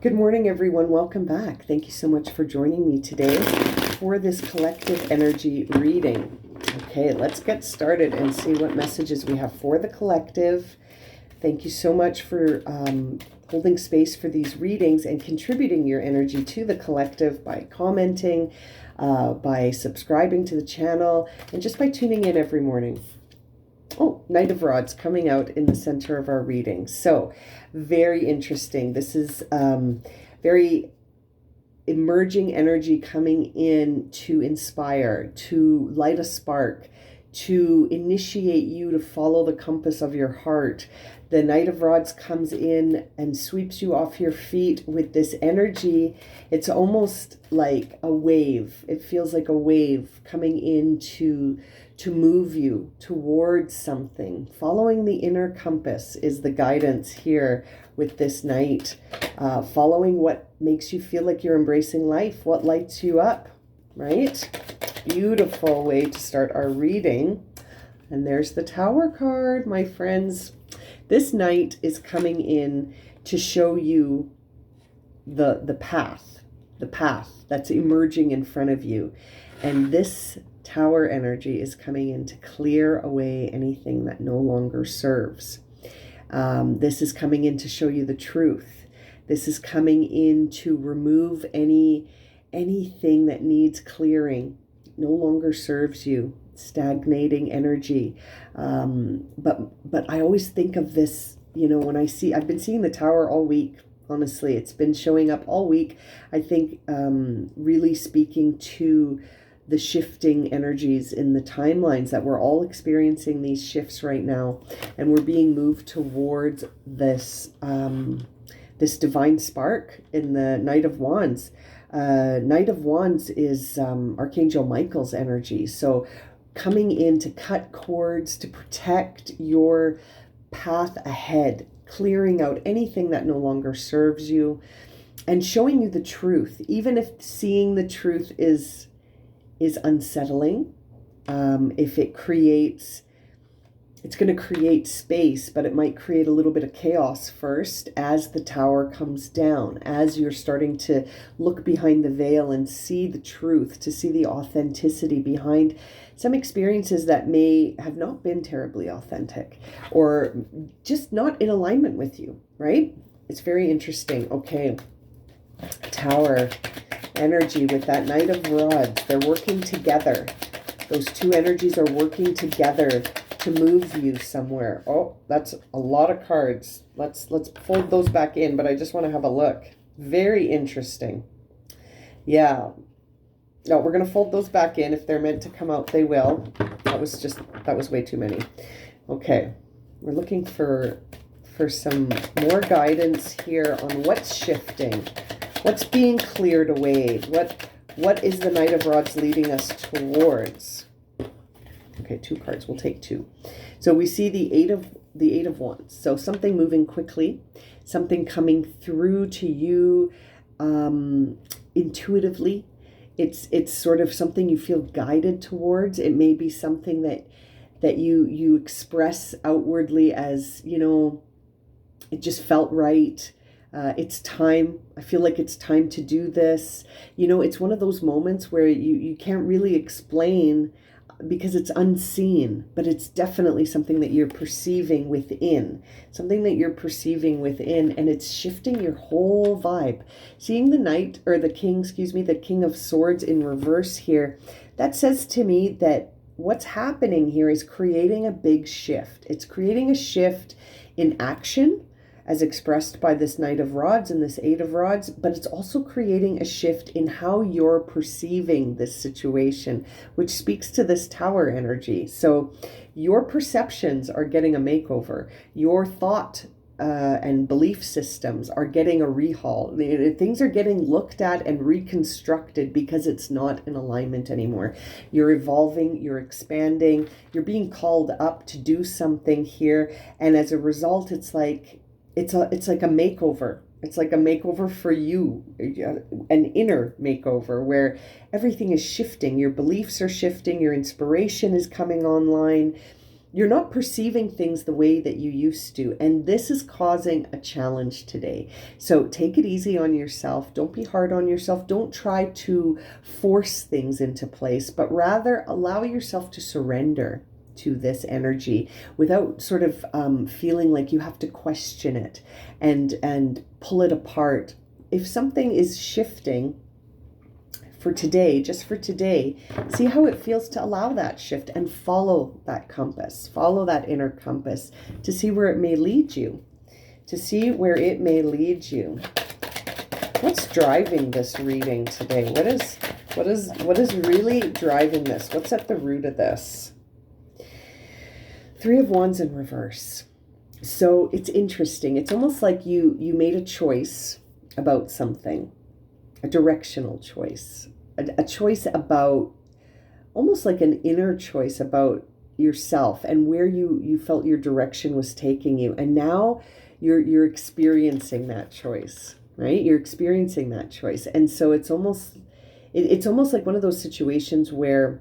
Good morning, everyone. Welcome back. Thank you so much for joining me today for this collective energy reading. Okay, let's get started and see what messages we have for the collective. Thank you so much for holding space for these readings and contributing your energy to the collective by commenting, by subscribing to the channel, and just by tuning in every morning. Oh, Knight of Rods coming out in the center of our reading. So very interesting. This is very emerging energy coming in to inspire, to light a spark, to initiate you to follow the compass of your heart. The Knight of Rods comes in and sweeps you off your feet with this energy. It's almost like a wave. It feels like a wave coming in to move you towards something. Following the inner compass is the guidance here with this Knight. Following what makes you feel like you're embracing life, what lights you up, right? Beautiful way to start our reading. And there's the Tower card, my friends. This Knight is coming in to show you the path that's emerging in front of you. And this Tower energy is coming in to clear away anything that no longer serves. This is coming in to show you the truth. This is coming in to remove anything that needs clearing, no longer serves you. Stagnating energy. But I always think of this, when I've been seeing the Tower all week. Honestly, it's been showing up all week. I think really speaking to the shifting energies in the timelines that we're all experiencing these shifts right now, and we're being moved towards this this divine spark in the Knight of Wands. Knight of Wands is Archangel Michael's energy. So coming in to cut cords, to protect your path ahead, clearing out anything that no longer serves you, and showing you the truth, even if seeing the truth is unsettling. If it's going to create space, but it might create a little bit of chaos first as the Tower comes down, as you're starting to look behind the veil and see the truth, to see the authenticity behind some experiences that may have not been terribly authentic or just not in alignment with you, right? It's very interesting. Okay, Tower energy with that Knight of Rods. They're working together. Those two energies are working together to move you somewhere. Oh, that's a lot of cards. Let's fold those back in, but I just want to have a look. Very interesting. Yeah. No, we're going to fold those back in. If they're meant to come out, they will. That was way too many. Okay. We're looking for some more guidance here on what's shifting. What's being cleared away? What is the Knight of Rods leading us towards? Okay, two cards. We'll take two. So we see the Eight of Wands. So something moving quickly, something coming through to you intuitively. It's sort of something you feel guided towards. It may be something that you express outwardly as, it just felt right. It's time. I feel like it's time to do this. It's one of those moments where you can't really explain because it's unseen, but it's definitely something that you're perceiving within, and it's shifting your whole vibe. Seeing the Knight, or the King, the King of Swords in reverse here, that says to me that what's happening here is creating a big shift. It's creating a shift in action, as expressed by this Knight of Rods and this Eight of Rods, but it's also creating a shift in how you're perceiving this situation, which speaks to this Tower energy. So your perceptions are getting a makeover. Your thought and belief systems are getting a rehaul. Things are getting looked at and reconstructed because it's not in alignment anymore. You're evolving, you're expanding, you're being called up to do something here, and as a result, it's like a makeover. It's like a makeover for you, an inner makeover where everything is shifting. Your beliefs are shifting. Your inspiration is coming online. you're not perceiving things the way that you used to. And this is causing a challenge today. So take it easy on yourself. Don't be hard on yourself. Don't try to force things into place, but rather allow yourself to surrender to this energy without sort of feeling like you have to question it and pull it apart. If something is shifting for today, just for today, see how it feels to allow that shift and follow that compass, follow that inner compass to see where it may lead you, What's driving this reading today? What is really driving this? What's at the root of this? Three of Wands in reverse. So it's interesting. It's almost like you made a choice about something, a directional choice, a choice about, almost like an inner choice about yourself and where you felt your direction was taking you. And now you're experiencing that choice, right? You're experiencing that choice. And so it's almost like one of those situations where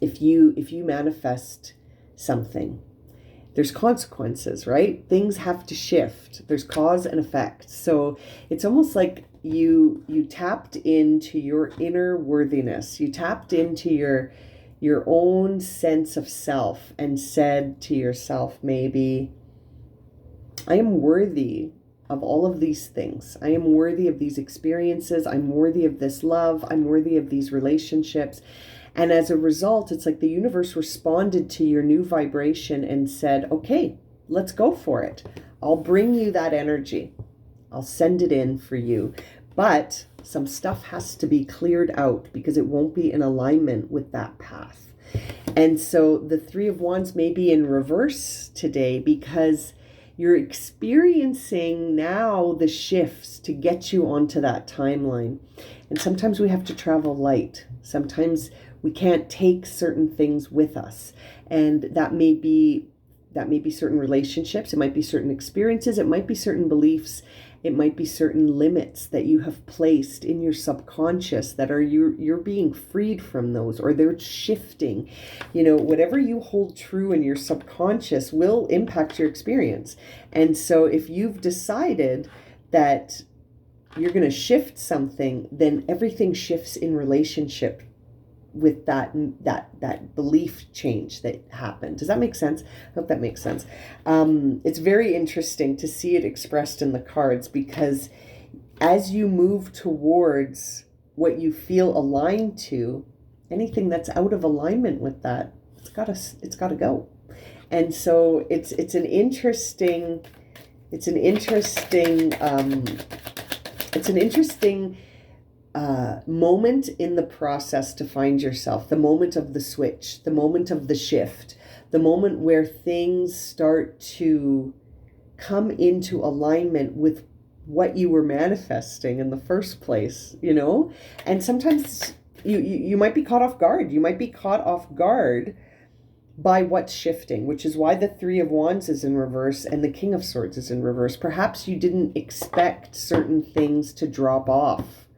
if you manifest something, there's consequences, right? Things have to shift. There's cause and effect. So it's almost like you tapped into your inner worthiness. You tapped into your own sense of self and said to yourself, maybe, I am worthy of all of these things. I am worthy of these experiences. I'm worthy of this love. I'm worthy of these relationships. And as a result, it's like the universe responded to your new vibration and said, okay, let's go for it. I'll bring you that energy. I'll send it in for you. But some stuff has to be cleared out because it won't be in alignment with that path. And so the Three of Wands may be in reverse today because you're experiencing now the shifts to get you onto that timeline. And sometimes we have to travel light. Sometimes we can't take certain things with us. And that may be certain relationships. It might be certain experiences. It might be certain beliefs. It might be certain limits that you have placed in your subconscious that are you're being freed from those, or they're shifting. Whatever you hold true in your subconscious will impact your experience. And so if you've decided that you're going to shift something, then everything shifts in relationship with that belief change that happened. Does that make sense? I hope that makes sense. It's very interesting to see it expressed in the cards, because as you move towards what you feel aligned to, anything that's out of alignment with that, it's gotta go. And so it's an interesting moment in the process to find yourself, the moment of the switch, the moment of the shift, the moment where things start to come into alignment with what you were manifesting in the first place, and sometimes you might be caught off guard. You might be caught off guard by what's shifting, which is why the Three of Wands is in reverse and the King of Swords is in reverse. Perhaps you didn't expect certain things to drop off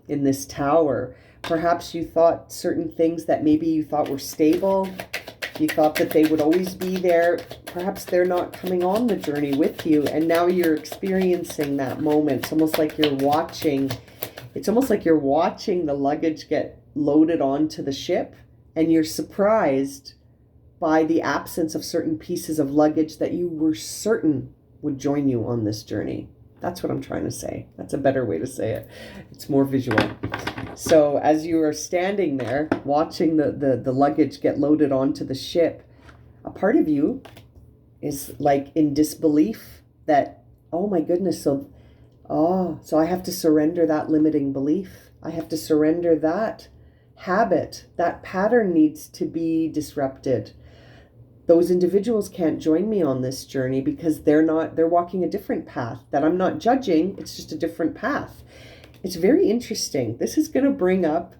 in this Tower. Perhaps you thought certain things that maybe you thought were stable, you thought that they would always be there, perhaps they're not coming on the journey with you, and now you're experiencing that moment. It's almost like you're watching the luggage get loaded onto the ship, and you're surprised by the absence of certain pieces of luggage that you were certain would join you on this journey. That's what I'm trying to say. That's a better way to say it. It's more visual. So as you are standing there watching the luggage get loaded onto the ship, a part of you is like in disbelief that, oh my goodness, so I have to surrender that limiting belief. I have to surrender that habit. That pattern needs to be disrupted. Those individuals can't join me on this journey because they're walking a different path that I'm not judging. It's just a different path. It's very interesting. This is going to bring up,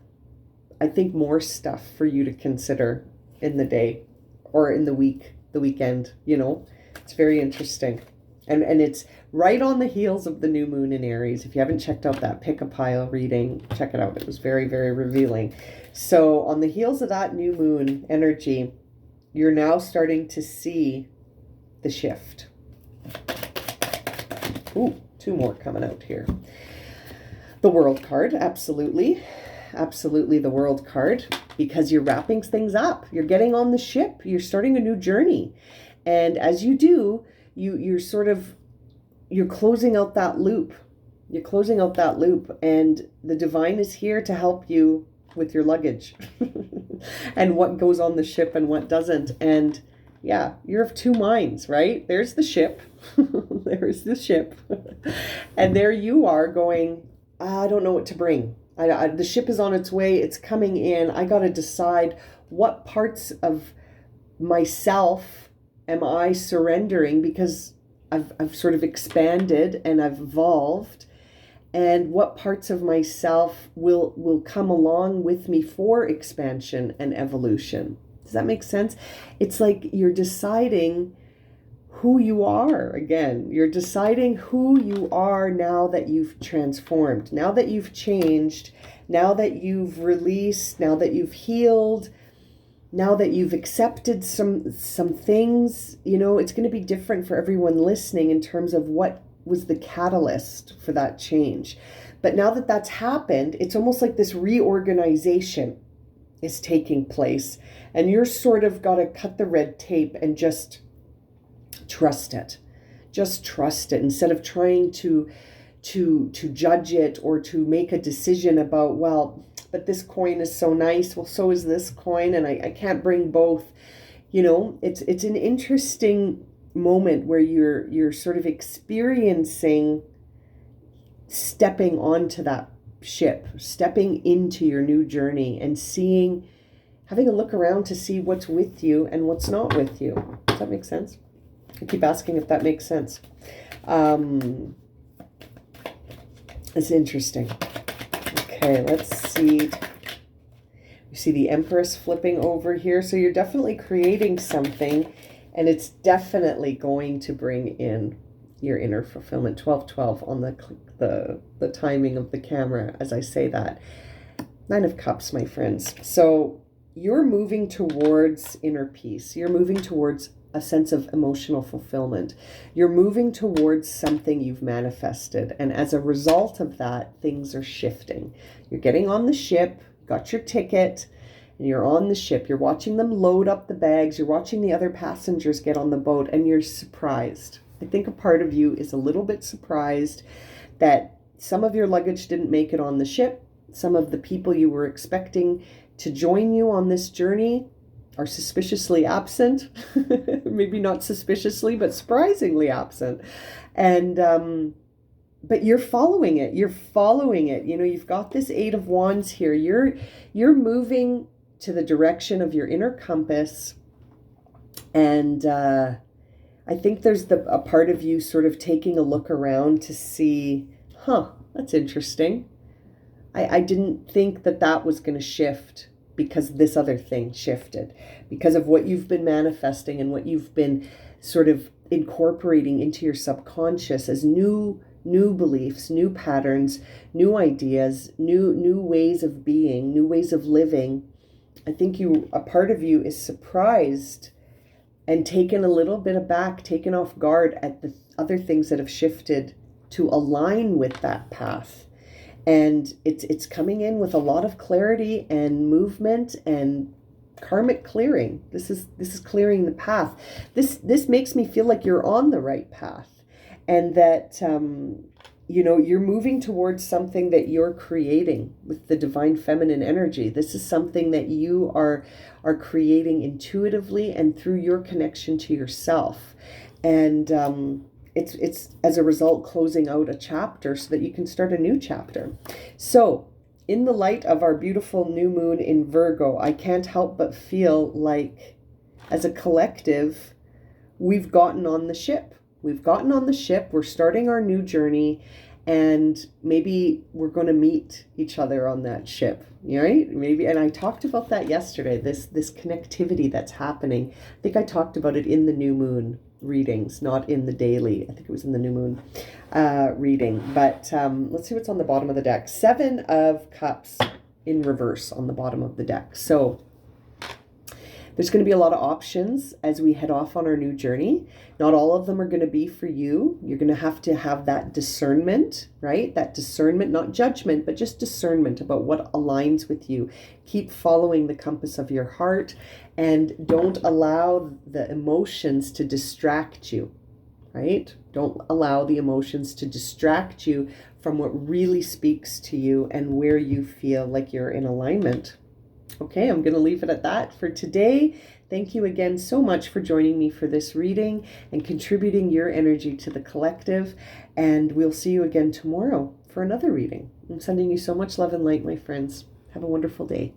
I think, more stuff for you to consider in the day or in the weekend, It's very interesting. And it's right on the heels of the new moon in Aries. If you haven't checked out that Pick a Pile reading, check it out. It was very, very revealing. So on the heels of that new moon energy, you're now starting to see the shift. Ooh, two more coming out here. The World card, absolutely. Absolutely the World card, because you're wrapping things up. You're getting on the ship. You're starting a new journey. And as you do, you're closing out that loop. You're closing out that loop, and the divine is here to help you with your luggage and what goes on the ship and what doesn't. And yeah, you're of two minds, right? There's the ship. There's the ship. And there you are going, I don't know what to bring. The ship is on its way. It's coming in. I got to decide what parts of myself am I surrendering, because I've sort of expanded and I've evolved, and what parts of myself will come along with me for expansion and evolution. Does that make sense? It's like you're deciding who you are again. You're deciding who you are now that you've transformed, now that you've changed, now that you've released, now that you've healed, now that you've accepted some things. You know, it's going to be different for everyone listening in terms of what was the catalyst for that change. But now that that's happened, it's almost like this reorganization is taking place, and you're sort of got to cut the red tape and just trust it. Just trust it, instead of trying to judge it or to make a decision about, well, but this coin is so nice, well, so is this coin, and I can't bring both. You know, it's an interesting moment where you're sort of experiencing stepping onto that ship, stepping into your new journey, and having a look around to see what's with you and what's not with you. Does that make sense? I keep asking if that makes sense. It's interesting. Okay, let's see. You see the Empress flipping over here. So you're definitely creating something, and it's definitely going to bring in your inner fulfillment. 1212 on the timing of the camera as I say that. 9 of Cups, my friends. So you're moving towards inner peace. You're moving towards a sense of emotional fulfillment. You're moving towards something you've manifested. And as a result of that, things are shifting. You're getting on the ship, got your ticket, and you're on the ship. You're watching them load up the bags. You're watching the other passengers get on the boat, and you're surprised. I think a part of you is a little bit surprised that some of your luggage didn't make it on the ship. Some of the people you were expecting to join you on this journey are suspiciously absent. Maybe not suspiciously, but surprisingly absent. And but you're following it. You're following it. You know, you've got this 8 of Wands here. You're moving to the direction of your inner compass. And I think there's a part of you sort of taking a look around to see, that's interesting. I didn't think that was going to shift, because this other thing shifted, because of what you've been manifesting and what you've been sort of incorporating into your subconscious as new beliefs, new patterns, new ideas, new ways of being, new ways of living. I think a part of you is surprised and taken a little bit aback, taken off guard at the other things that have shifted to align with that path. And it's coming in with a lot of clarity and movement and karmic clearing. This is clearing the path. This makes me feel like you're on the right path, and that you're moving towards something that you're creating with the divine feminine energy. This is something that you are creating intuitively and through your connection to yourself. And it's as a result closing out a chapter so that you can start a new chapter. So in the light of our beautiful new moon in Virgo, I can't help but feel like as a collective, we've gotten on the ship. We've gotten on the ship. We're starting our new journey, and maybe we're going to meet each other on that ship, right? Maybe, and I talked about that yesterday, this connectivity that's happening. I think I talked about it in the new moon readings, not in the daily. I think it was in the new moon reading. But let's see what's on the bottom of the deck. 7 of Cups in reverse on the bottom of the deck. So There's going to be a lot of options as we head off on our new journey. Not all of them are going to be for you. You're going to have that discernment, right? That discernment, not judgment, but just discernment about what aligns with you. Keep following the compass of your heart and don't allow the emotions to distract you, right? Don't allow the emotions to distract you from what really speaks to you and where you feel like you're in alignment. Okay, I'm going to leave it at that for today. Thank you again so much for joining me for this reading and contributing your energy to the collective. And we'll see you again tomorrow for another reading. I'm sending you so much love and light, my friends. Have a wonderful day.